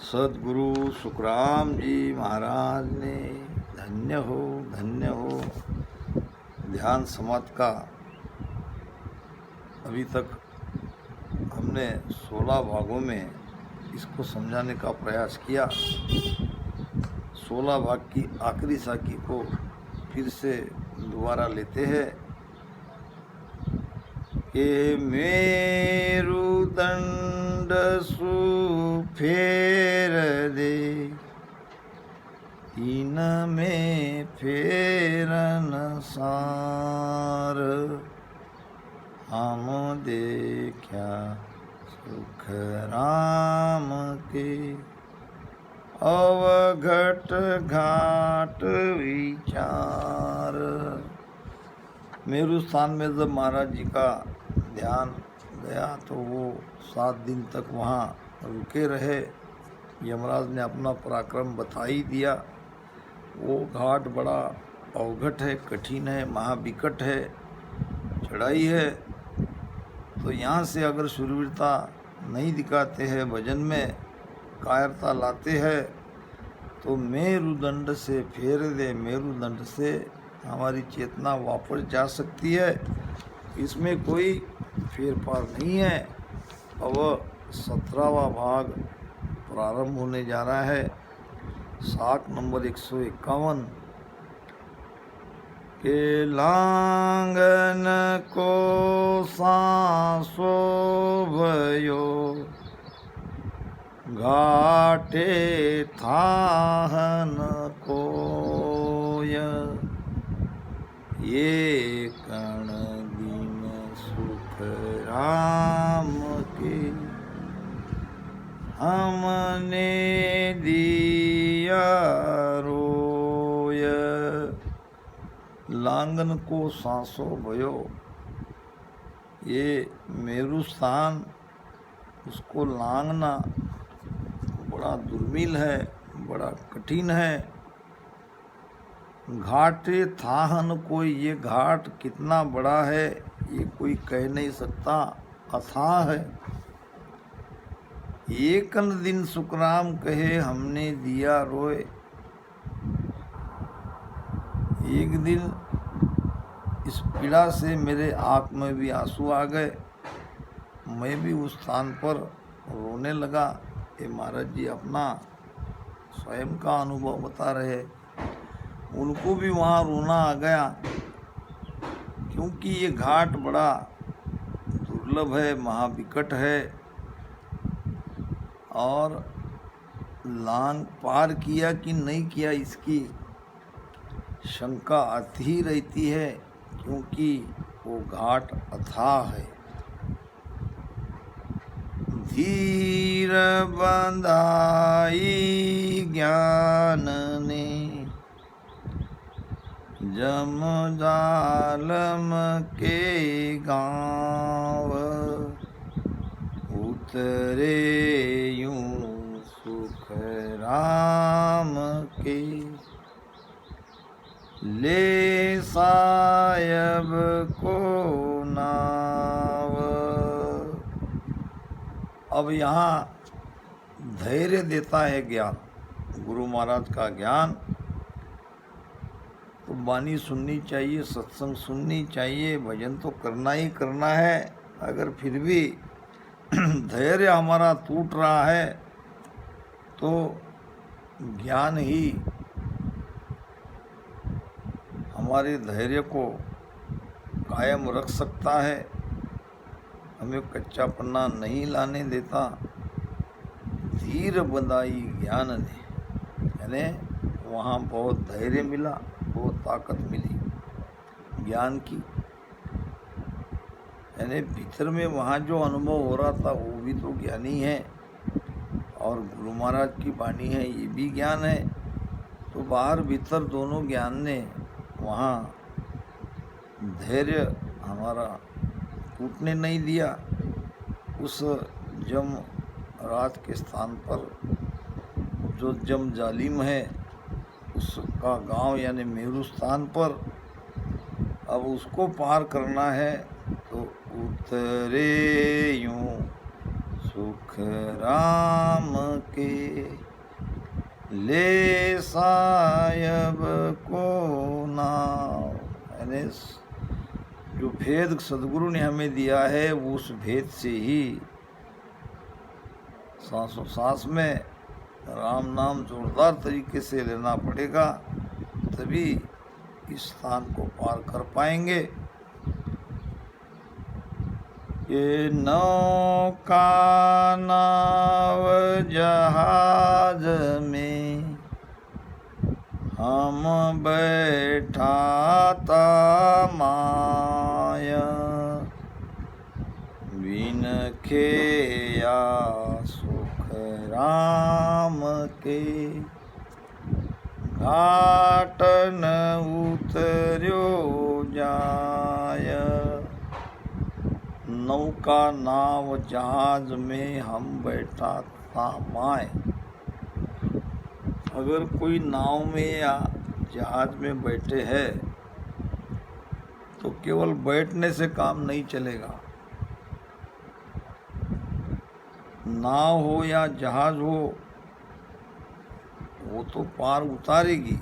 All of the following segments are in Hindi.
सदगुरु सुखराम जी महाराज ने धन्य हो ध्यान समाधि का अभी तक हमने 16 भागों में इसको समझाने का प्रयास किया। 16 भाग की आखिरी साखी को फिर से दोबारा लेते हैं कि मेरुदंड सुफेर दे तीन में फेरन सार हम देखा सुख राम के अवघट घाट विचार। मेरु स्थान में जब महाराज जी का ध्यान गया तो वो 7 दिन तक वहाँ रुके रहे। यमराज ने अपना पराक्रम बता ही दिया। वो घाट बड़ा अवघट है, कठिन है, महाविकट है, चढ़ाई है। तो यहाँ से अगर शूरवीरता नहीं दिखाते हैं, भजन में कायरता लाते हैं, तो मेरुदंड से फेर दे। मेरुदंड से हमारी चेतना वापस जा सकती है, इसमें कोई फेर पार नहीं है। अब 17वां भाग प्रारंभ होने जा रहा है। साख नंबर 151 के लांगन को सांसो भयो घाटे थाहन कोय ये कण दिन सुख राम के हमने दिया रोय। लांगन को सांसो भयो, ये मेरु स्थान, उसको लांगना बड़ा दुर्मिल है, बड़ा कठिन है। घाटे थाहन कोई, ये घाट कितना बड़ा है ये कोई कह नहीं सकता, अथाह है। एक न दिन सुखराम कहे हमने दिया रोए। एक दिन इस पीड़ा से मेरे आँख में भी आंसू आ गए, मैं भी उस स्थान पर रोने लगा। ये महाराज जी अपना स्वयं का अनुभव बता रहे, उनको भी वहाँ रोना आ गया, क्योंकि ये घाट बड़ा दुर्लभ है, महाविकट है, और लांग पार किया कि नहीं किया इसकी शंका आती ही रहती है, क्योंकि वो घाट अथाह है। धीर बंधाई ज्ञान ने जम जालम के गाँव उतरे यूं सुख राम के ले सायब को नाव। अब यहाँ धैर्य देता है ज्ञान, गुरु महाराज का ज्ञान। तो वाणी सुननी चाहिए, सत्संग सुननी चाहिए, भजन तो करना ही करना है। अगर फिर भी धैर्य हमारा टूट रहा है तो ज्ञान ही हमारे धैर्य को कायम रख सकता है, हमें कच्चा पन्ना नहीं लाने देता। धीर बंधाई ज्ञान ने, यानी वहाँ बहुत धैर्य मिला, बहुत ताकत मिली ज्ञान की। यानी भीतर में वहाँ जो अनुभव हो रहा था वो भी तो ज्ञानी है, और गुरु महाराज की वाणी है, ये भी ज्ञान है। तो बाहर भीतर दोनों ज्ञान ने वहाँ धैर्य हमारा टूटने नहीं दिया। उस जम रात के स्थान पर जो जम जालिम है उसका गांव यानी मेरु स्थान पर अब उसको पार करना है। तो उतरे यूं सुख राम के, ले सायब को नाव। यानी जो भेद सदगुरु ने हमें दिया है वो उस भेद से ही सांसों सांस में राम नाम जोरदार तरीके से लेना पड़ेगा, तभी इस स्थान को पार कर पाएंगे। ये नौका नाव जहाज में हम बैठा ता माया, बिन खेया सुख राम के, घाट न उतर्यो जाय। नौका नाव जहाज में हम बैठा था माय। अगर कोई नाव में या जहाज में बैठे हैं तो केवल बैठने से काम नहीं चलेगा। नाव हो या जहाज हो वो तो पार उतारेगी,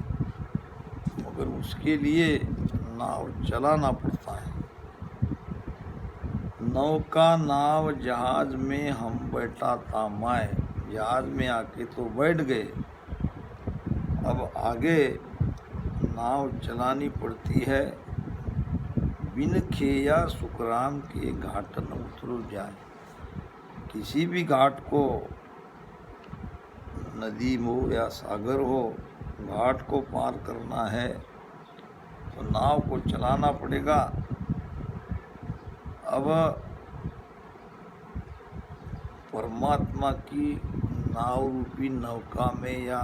मगर उसके लिए नाव चलाना पड़ता है। नौका नाव जहाज में हम बैठा था माय, जहाज में आके तो बैठ गए, अब आगे नाव चलानी पड़ती है। बिन खेया सुखराम के घाट न उतरो जाए। किसी भी घाट को, नदी हो या सागर हो, घाट को पार करना है तो नाव को चलाना पड़ेगा। अब परमात्मा की नाव रूपी नौका में या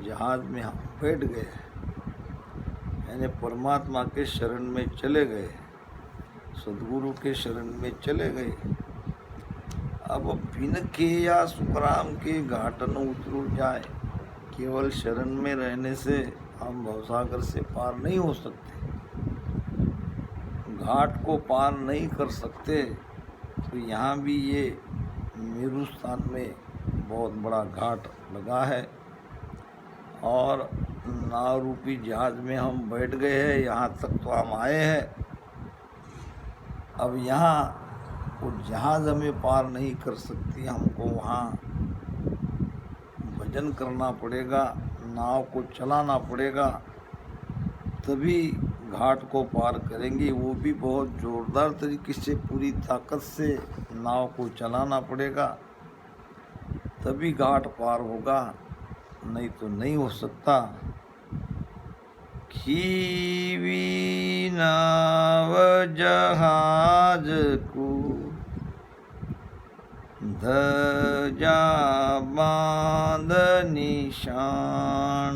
जहाज में हम बैठ गए, यानी परमात्मा के शरण में चले गए, सदगुरु के शरण में चले गए। अब बिन खेया सुखराम के घाट न उतरो जाए। केवल शरण में रहने से हम भवसागर से पार नहीं हो सकते, घाट को पार नहीं कर सकते। तो यहाँ भी ये मेरू स्थान में बहुत बड़ा घाट लगा है और नाव रूपी जहाज में हम बैठ गए हैं। यहाँ तक तो हम आए हैं। अब यहाँ वो जहाज हमें पार नहीं कर सकती, हमको वहाँ भजन करना पड़ेगा, नाव को चलाना पड़ेगा, तभी घाट को पार करेंगे। वो भी बहुत ज़ोरदार तरीके से, पूरी ताकत से नाव को चलाना पड़ेगा, तभी घाट पार होगा, नहीं तो नहीं हो सकता। खीवी नाव जहाज को, धजा बांध निशान,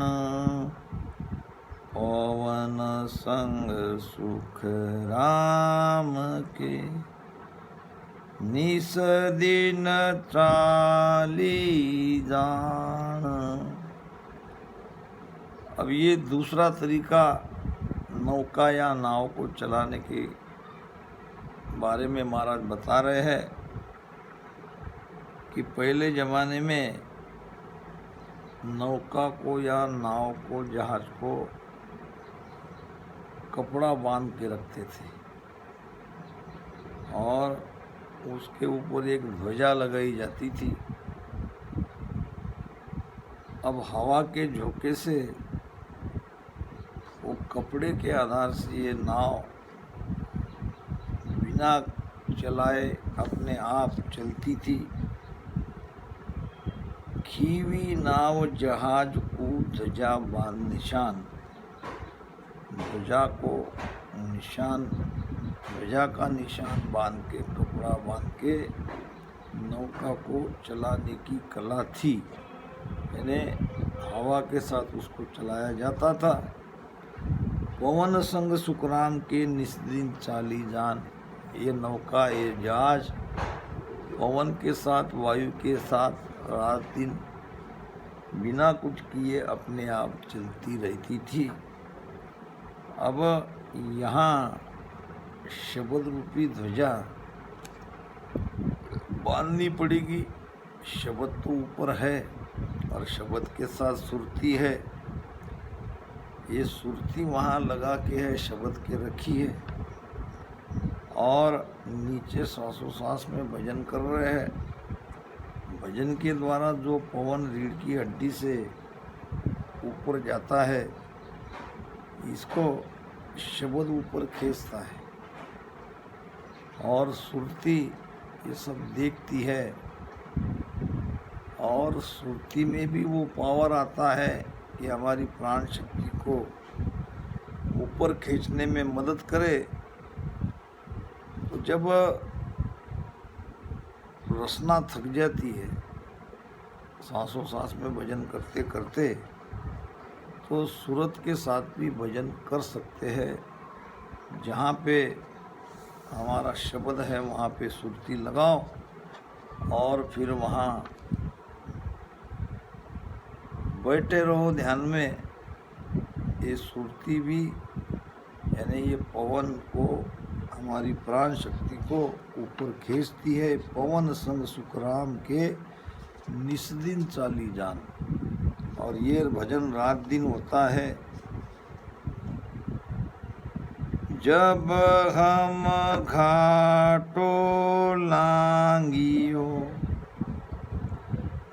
पवन संग सुख राम के, निस दिन चाली जान। अब ये दूसरा तरीका नौका या नाव को चलाने के बारे में महाराज बता रहे हैं कि पहले ज़माने में नौका को या नाव को, जहाज को कपड़ा बांध के रखते थे और उसके ऊपर एक ध्वजा लगाई जाती थी। अब हवा के झोंके से वो कपड़े के आधार से ये नाव बिना चलाए अपने आप चलती थी। खीवी नाव जहाज को ध्वजा बांध निशान, ध्वजा को निशान, ध्वजा का निशान बांध के, कपड़ा बांध के नौका को चलाने की कला थी। यानी हवा के साथ उसको चलाया जाता था। पवन संग सुखराम के निस्दिन चाली जान। ये नौका, ये जहाज पवन के साथ, वायु के साथ रात दिन बिना कुछ किए अपने आप चलती रहती थी। अब यहाँ शब्द रूपी ध्वजा बांधनी पड़ेगी। शब्द तो ऊपर है और शब्द के साथ सुरती है। ये सुरती वहाँ लगा के है, शब्द के रखी है, और नीचे सांसों सांस में भजन कर रहे हैं। भजन के द्वारा जो पवन रीढ़ की हड्डी से ऊपर जाता है, इसको शब्द ऊपर खींचता है, और सुरती ये सब देखती है, और सुरती में भी वो पावर आता है कि हमारी प्राण शक्ति को ऊपर खींचने में मदद करे। तो जब रसना थक जाती है सांसों सांस में भजन करते करते, तो सूरत के साथ भी भजन कर सकते हैं। जहाँ पे हमारा शब्द है वहाँ पे सुरती लगाओ, और फिर वहाँ बैठे रहो ध्यान में। ये सुरती भी यानी ये पवन को, हमारी प्राण शक्ति को ऊपर खींचती है। पवन संग सुखराम के निस्दिन चाली जान। और ये भजन रात दिन होता है। जब हम घाटो लांगियो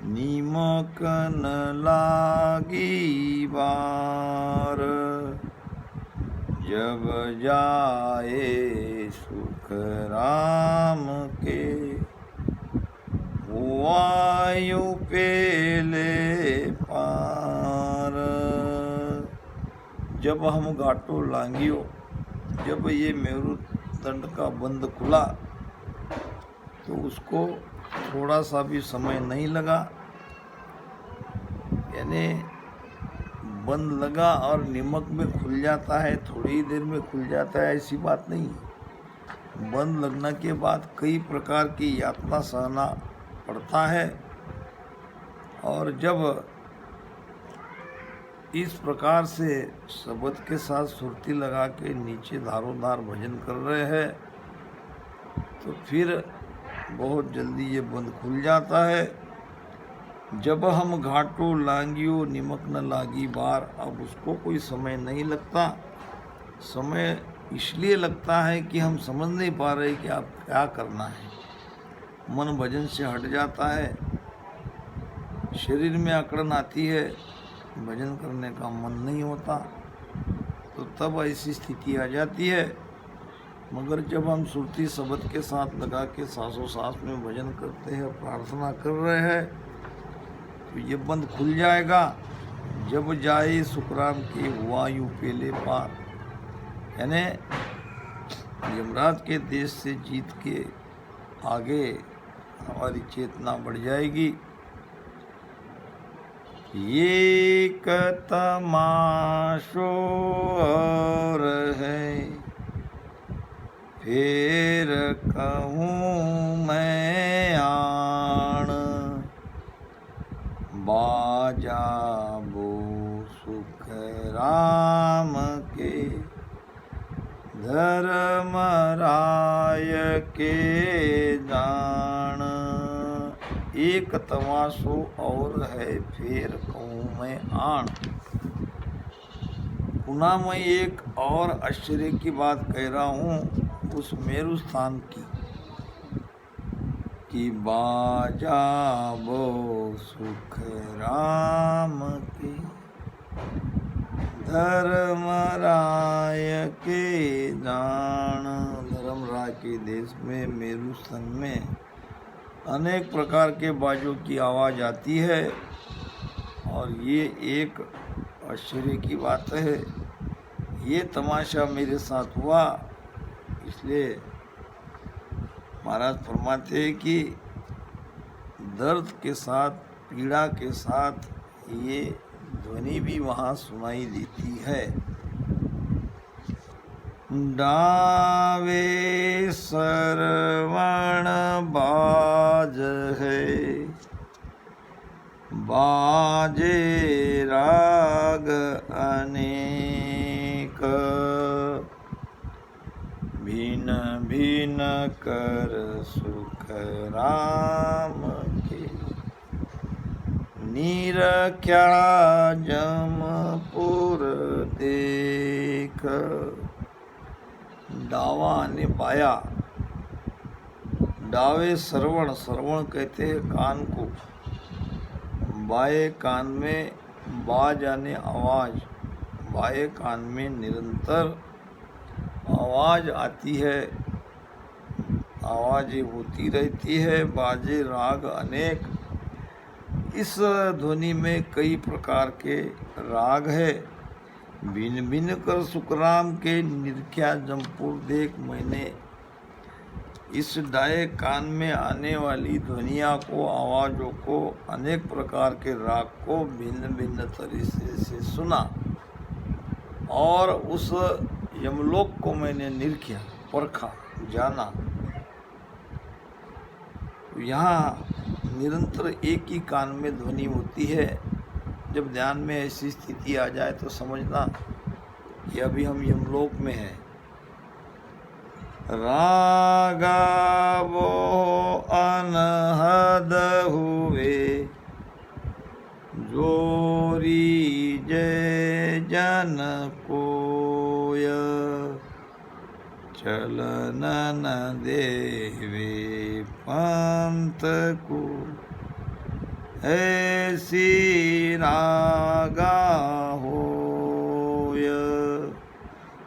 निमक न लागी बार, जब जाए सुख राम के वायु पेले पार। जब हम घाटो लांगियो, जब ये मेरुदंड का बंद खुला तो उसको थोड़ा सा भी समय नहीं लगा, यानी बंद लगा और निमक में खुल जाता है, थोड़ी ही देर में खुल जाता है, ऐसी बात नहीं। बंद लगने के बाद कई प्रकार की यातना सहना पड़ता है। और जब इस प्रकार से शब्द के साथ सुरती लगा के नीचे धारोधार भजन कर रहे हैं, तो फिर बहुत जल्दी ये बंद खुल जाता है। जब हम घाटो लांगियो निमक न लागी बार, अब उसको कोई समय नहीं लगता। समय इसलिए लगता है कि हम समझ नहीं पा रहे कि आप क्या करना है। मन भजन से हट जाता है, शरीर में अकड़न आती है, भजन करने का मन नहीं होता, तो तब ऐसी स्थिति आ जाती है। मगर जब हम सुरती शब्द के साथ लगा के सांसों सांस में भजन करते हैं, प्रार्थना कर रहे हैं, तो ये बंद खुल जाएगा। जब जाए सुखराम के वायु पेले पार, यानी यमराज के देश से जीत के आगे हमारी चेतना बढ़ जाएगी। ये तमाशो और है, फिर कहूँ मैं आण, बाजा बो सुख राम के धर्म राय के जान। एक तमाशो और है, फिर कहूँ मैं आण। पुनः मैं एक और आश्चर्य की बात कह रहा हूँ उस मेरु स्थान की, कि बाजा बो सुख राम के धर्म राय के जान। धर्म राय के देश में मेरु स्थान में अनेक प्रकार के बाजों की आवाज़ आती है, और ये एक आश्चर्य की बात है। ये तमाशा मेरे साथ हुआ, इसलिए महाराज फरमाते हैं कि दर्द के साथ, पीड़ा के साथ ये ध्वनि भी वहाँ सुनाई देती है। डावे सरवण बाज है, बाजे राग अनेक, भिन भिन कर सुख राम के निरख्या जमपुर देख। डावा ने बाया, डावे श्रवण, श्रवण कहते हैं कान को, बाएं कान में बाज यानी आवाज, बाएं कान में निरंतर आवाज आती है, आवाजें होती रहती है, बाजे राग अनेक। इस ध्वनि में कई प्रकार के राग है। भिन्न भिन्न कर सुखराम के निरख्या जमपुर देख। मैंने इस दाएं कान में आने वाली ध्वनिया को, आवाज़ों को, अनेक प्रकार के राग को भिन्न भिन्न तरीके से सुना और उस यमलोक को मैंने निरख्या, परखा, जाना। यहाँ निरंतर एक ही कान में ध्वनि होती है। जब ध्यान में ऐसी स्थिति आ जाए तो समझना कि अभी हम यमलोक में हैं। रागा वो अनहद हुए, जोरी जय जन कोय, चलन न देवे पंत को, ऐसी रागा होय।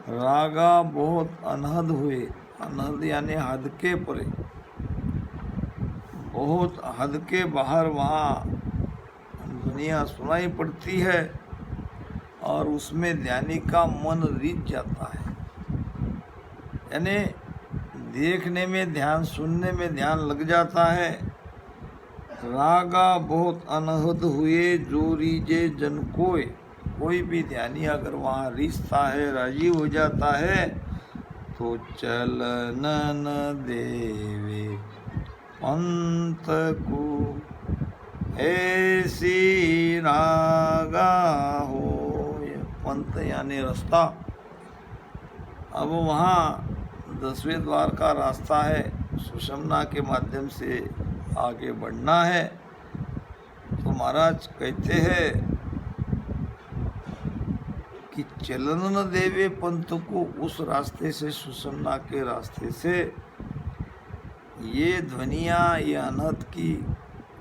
रागा बहुत अनहद हुए, अनहद यानी हद के परे, बहुत हद के बाहर वहाँ दुनिया सुनाई पड़ती है और उसमें ध्यानी का मन रीझ जाता है। यानी देखने में ध्यान, सुनने में ध्यान लग जाता है। रागा बहुत अनहद हुए, जो रीजे जन कोय। कोई भी ध्यानी अगर वहाँ रीझता है, राजी हो जाता है, तो चलन न देवे पंत को, ऐसी रागा हो। पंत यानी रास्ता। अब वहाँ 10वें द्वार का रास्ता है, सुषमना के माध्यम से आगे बढ़ना है। तो महाराज कहते हैं कि चलन न देवे पंथ को, उस रास्ते से, सुषमना के रास्ते से ये ध्वनियाँ, ये अनहद की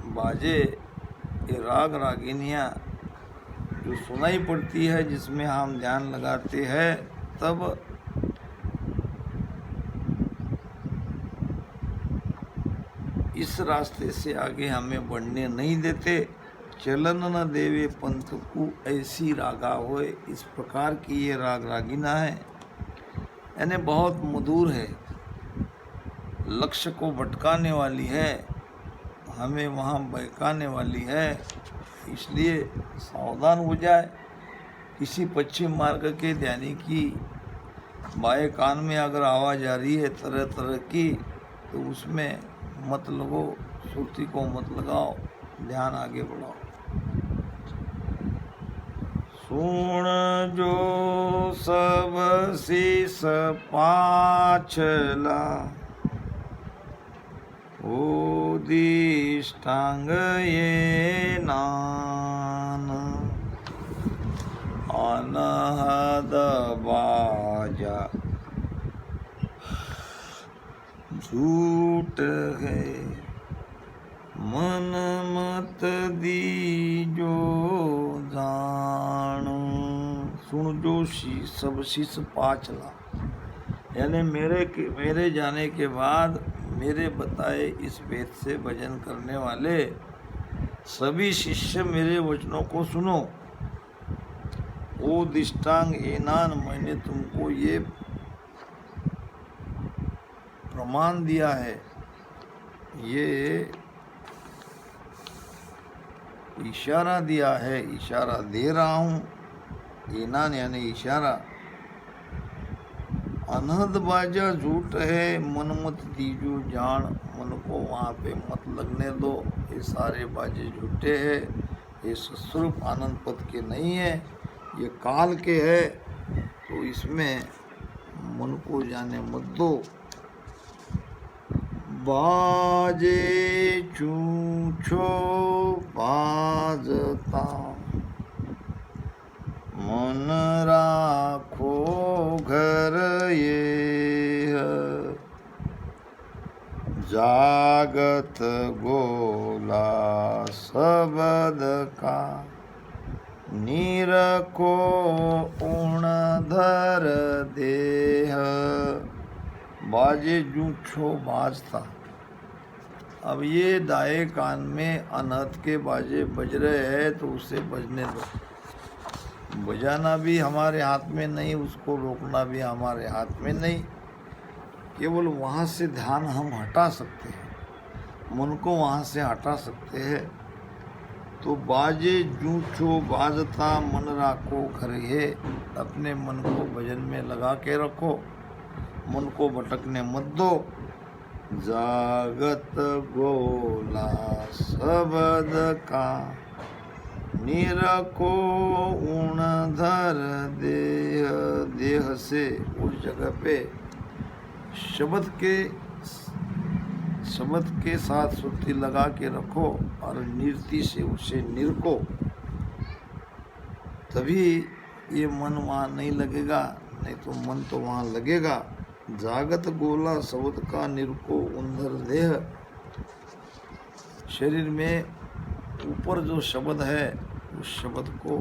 बाजे, ये राग रागिनियाँ जो सुनाई पड़ती है, जिसमें हम ध्यान लगाते हैं, तब इस रास्ते से आगे हमें बढ़ने नहीं देते। चलन न देवे पंथ को, ऐसी रागा होए। इस प्रकार की ये राग रागिना है, यानी बहुत मधुर है, लक्ष्य को भटकाने वाली है, हमें वहाँ बहकाने वाली है। इसलिए सावधान हो जाए। किसी पश्चिम मार्ग के ध्यानी की बाएं कान में अगर आवाज़ आ रही है तरह तरह की, तो उसमें मत लगो, श्रुति को मत लगाओ, ध्यान आगे बढ़ाओ। सुन जो सब शीस पाछला, उदिष्टांग ये नान, अनहद बाजा झूठ है, मन मत दीजो जान। सुन जो सब शीस पाचला, यानी मेरे जाने के बाद मेरे बताए इस वेद से भजन करने वाले सभी शिष्य मेरे वचनों को सुनो। ओ दिष्टांग एनान, मैंने तुमको ये प्रमाण दिया है, ये इशारा दिया है, इशारा दे रहा हूँ। एनान यानी इशारा। अनहद बाजा झूठ है, मन मत दीजो जान, मन को वहाँ पे मत लगने दो। ये सारे बाजे झूठे हैं, ये सस्वरूप आनंद पद के नहीं है, ये काल के है। तो इसमें मन को जाने मत दो। बाजे चूछो बाज वाजता, मन राखो घर ये, जागत गोला शब्द का, निरको उणधर देह। बाजे जूठो बाजता। अब ये दाएं कान में अनहद के बाजे बज रहे हैं तो उसे बजने दो। बजाना भी हमारे हाथ में नहीं, उसको रोकना भी हमारे हाथ में नहीं। केवल वहाँ से ध्यान हम हटा सकते हैं, मन को वहाँ से हटा सकते हैं। तो बाजे जूठो बाजता, मन राखो घर ये। अपने मन को भजन में लगा के रखो, मन को भटकने मत दो। जागत गोला शब्द का, निरको उणधर देह। देह से उस जगह पे शब्द के साथ सुर्ती लगा के रखो और नीरति से उसे निरको, तभी ये मन वहाँ नहीं लगेगा, नहीं तो मन तो वहाँ लगेगा। जागत गोला शब्द का, निरको उंधर देह। शरीर में ऊपर जो शब्द है उस शब्द को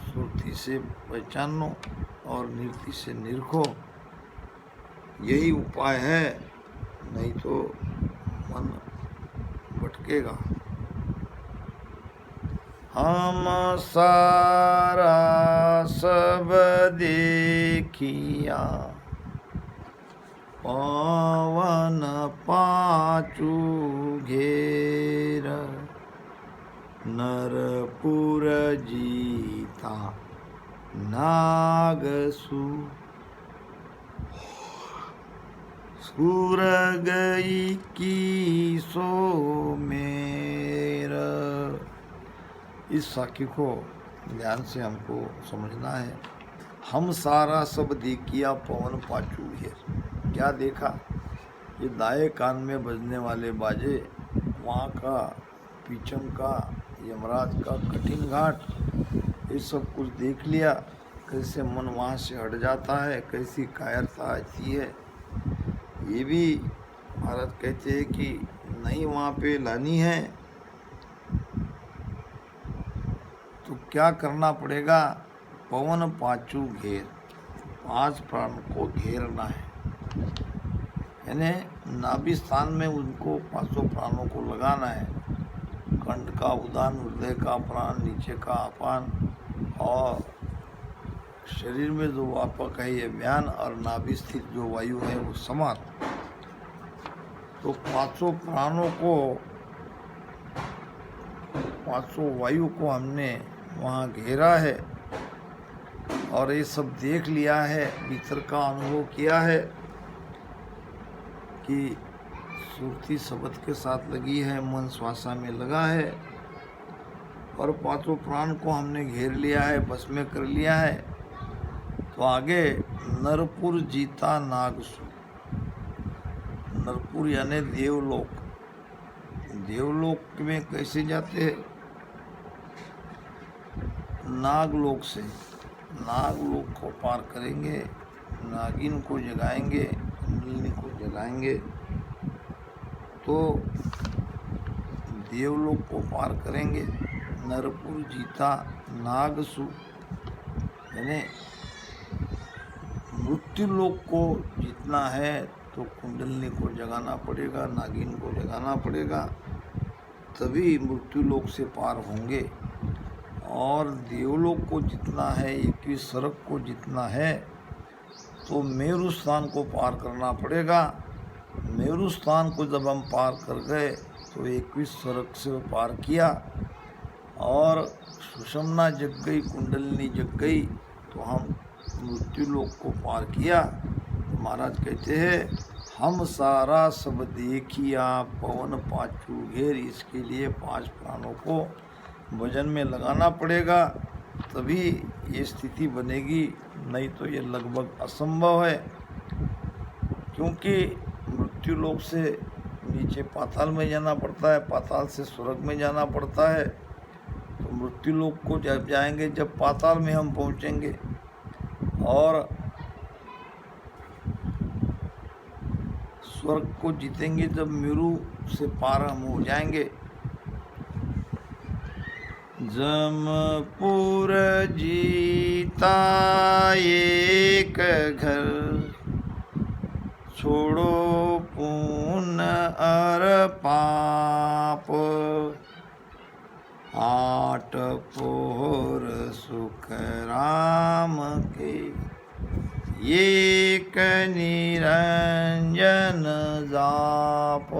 सुरती से पहचानो और नीरति से निरखो। यही उपाय है, नहीं तो मन भटकेगा। हम सारा सब देखिया, पवन पाचू घेर। नरपुर जीता नागसु, सूरग की सो मेरा। इस वाक्य को ध्यान से हमको समझना है। हम सारा सब देखिया, पवन पाचू घेर। क्या देखा? ये दाएं कान में बजने वाले बाजे, वहाँ का पीछम का, यमराज का कठिन घाट, ये सब कुछ देख लिया। कैसे मन वहाँ से हट जाता है, कैसी कायरता आती है। ये भी महाराज कहते हैं कि नहीं वहाँ पे लानी है तो क्या करना पड़ेगा? पवन पांचू घेर, 5 प्राण को घेरना है। यानी नाभि स्थान में उनको 5 प्राणों को लगाना है। कंठ का उदान, हृदय का प्राण, नीचे का अपान और शरीर में जो व्यापक है ये व्यान, और नाभि स्थित जो वायु है वो समान। तो 5 प्राणों को, 5 वायु को हमने वहाँ घेरा है और ये सब देख लिया है, भीतर का अनुभव किया है कि सुरती शब्द के साथ लगी है, मन श्वासा में लगा है और 5 प्राण को हमने घेर लिया है, बस में कर लिया है। तो आगे नरपुर जीता नागसु। नरपुर यानी देवलोक। देवलोक में कैसे जाते हैं? नागलोक से। नागलोक को पार करेंगे, नागिन को जगाएंगे, कुंडलिनी को जगाएंगे तो देवलोक को पार करेंगे। नरपुर जीता नागसु यानी मृत्यु लोक को जीतना है तो कुंडलिनी को जगाना पड़ेगा, नागिन को जगाना पड़ेगा, तभी मृत्यु लोक से पार होंगे। और देवलोक को जितना है, 21 सरक को जितना है तो मेरु स्थान को पार करना पड़ेगा। मेरु स्थान को जब हम पार कर गए तो 21 सरक से पार किया और सुषमना जग गई, कुंडलिनी जग गई तो हम मृत्यु लोक को पार किया। तो महाराज कहते हैं हम सारा सब देखिया, पवन पाचू घेर। इसके लिए 5 प्राणों को भजन में लगाना पड़ेगा, तभी ये स्थिति बनेगी, नहीं तो ये लगभग असंभव है। क्योंकि मृत्यु लोक से नीचे पाताल में जाना पड़ता है, पाताल से स्वर्ग में जाना पड़ता है। तो मृत्यु लोक को जब जाएंगे, जब पाताल में हम पहुँचेंगे और स्वर्ग को जीतेंगे, जब मेरु से पार हम हो जाएंगे। जमपुर जीता एक घर, छोड़ो पुण्य और पाप, आठ पोर सुख राम के, एक निरंजन जाप।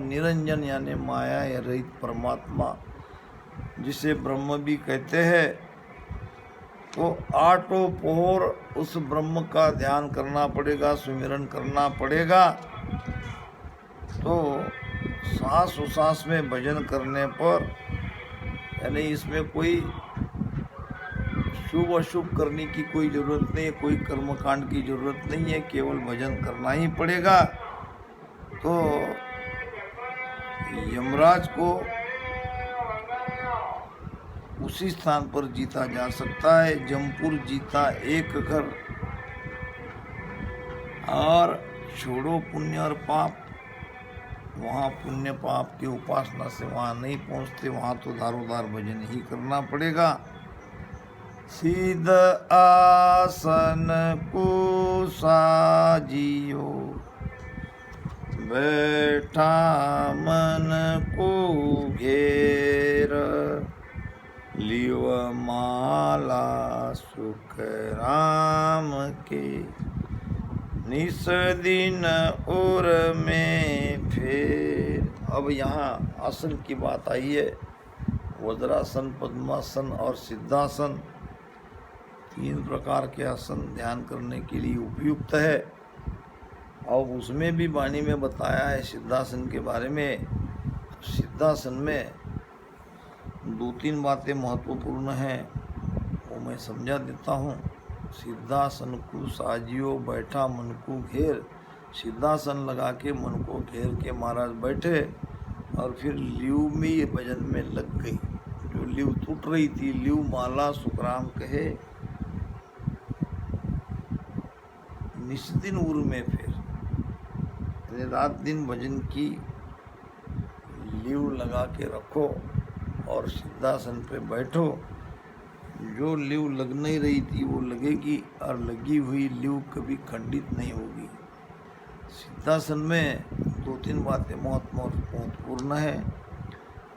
निरंजन यानी माया या रहित परमात्मा, जिसे ब्रह्म भी कहते हैं, तो आठों पोहर उस ब्रह्म का ध्यान करना पड़ेगा, सुमिरन करना पड़ेगा। तो सांस उसास में भजन करने पर, यानी इसमें कोई शुभ अशुभ करने की कोई जरूरत नहीं है, कोई कर्मकांड की जरूरत नहीं है, केवल भजन करना ही पड़ेगा। तो यमराज को उसी स्थान पर जीता जा सकता है। जमपुर जीता एक घर, और छोड़ो पुण्य और पाप। वहाँ पुण्य पाप की उपासना से वहाँ नहीं पहुँचते, वहाँ तो दारोदार भजन ही करना पड़ेगा। सिद्ध आसन को साजियो, बैठा मन को घेर, लियो माला सुख राम के, निस दिन और में फेर। अब यहाँ आसन की बात आई है। वज्रासन, पद्मासन और सिद्धासन, 3 प्रकार के आसन ध्यान करने के लिए उपयुक्त है। और उसमें भी वाणी में बताया है सिद्धासन के बारे में। सिद्धासन में 2-3 बातें महत्वपूर्ण हैं, वो मैं समझा देता हूँ। सिद्धासन को साजियो, बैठा मन को घेर। सिद्धासन लगा के मन को घेर के महाराज बैठे, और फिर ल्यू में ये भजन में लग गई। जो ल्यू टूट रही थी, ल्यू माला सुखराम कहे, निस्दिन उर में फिर रात दिन भजन की लीव लगा के रखो और सिद्धासन पे बैठो। जो लीव लग नहीं रही थी वो लगेगी, और लगी हुई लीव कभी खंडित नहीं होगी। सिद्धासन में 2-3 बातें महत्वपूर्ण है।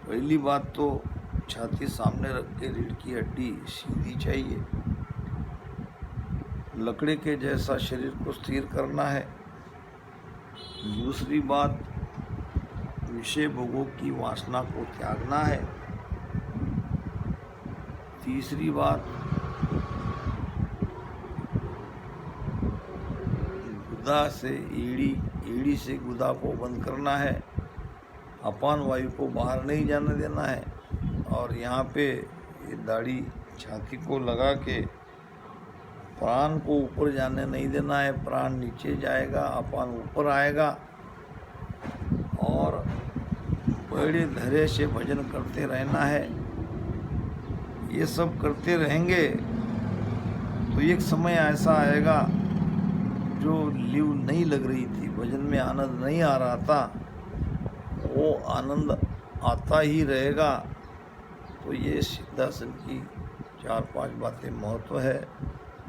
पहली बात तो छाती सामने रख के रीढ़ की हड्डी सीधी चाहिए। लकड़ी के जैसा शरीर को स्थिर करना है। दूसरी बात, विषय भोगों की वासना को त्यागना है। तीसरी बात, गुदा से एड़ी से गुदा को बंद करना है। अपान वायु को बाहर नहीं जाने देना है। और यहाँ पे ये दाढ़ी छाती को लगा के प्राण को ऊपर जाने नहीं देना है। प्राण नीचे जाएगा, अपान ऊपर आएगा। और बड़े धैर्य से भजन करते रहना है। ये सब करते रहेंगे तो एक समय ऐसा आएगा, जो लीव नहीं लग रही थी, भजन में आनंद नहीं आ रहा था, वो आनंद आता ही रहेगा। तो ये सिद्धासन की 4-5 बातें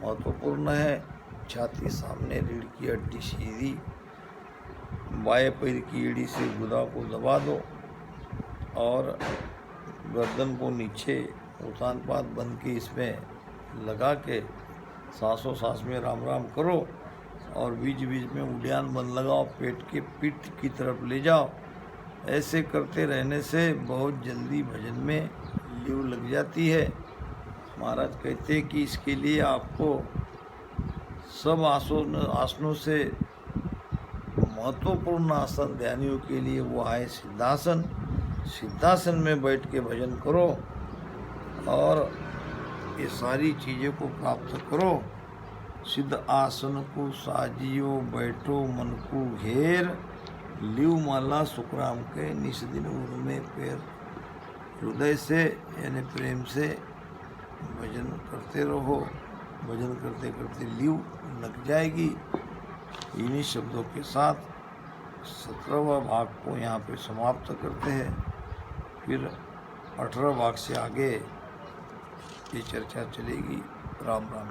महत्वपूर्ण है। छाती सामने, रीढ़ की हड्डी सीधी, बाएं पैर की एड़ी से गुदा को दबा दो और गर्दन को नीचे उतान पात बंद के इसमें लगा के सांसों सांस में राम राम करो। और बीच बीच में उड़ियान बंद लगाओ, पेट के पीठ की तरफ ले जाओ। ऐसे करते रहने से बहुत जल्दी भजन में लीव लग जाती है। महाराज कहते हैं कि इसके लिए आपको सब आसनों से महत्वपूर्ण आसन ध्यानियों के लिए वो है सिद्धासन। सिद्धासन में बैठ के भजन करो और ये सारी चीज़ों को प्राप्त करो। सिद्ध आसन को साजियो, बैठो मन को घेर, लीव माला सुखराम के, निस दिन उर में पैर। हृदय से यानी प्रेम से भजन करते रहो। भजन करते करते लीव लग जाएगी। इन्हीं शब्दों के साथ 17वां भाग को यहाँ पे समाप्त करते हैं। फिर 18 भाग से आगे ये चर्चा चलेगी। राम राम।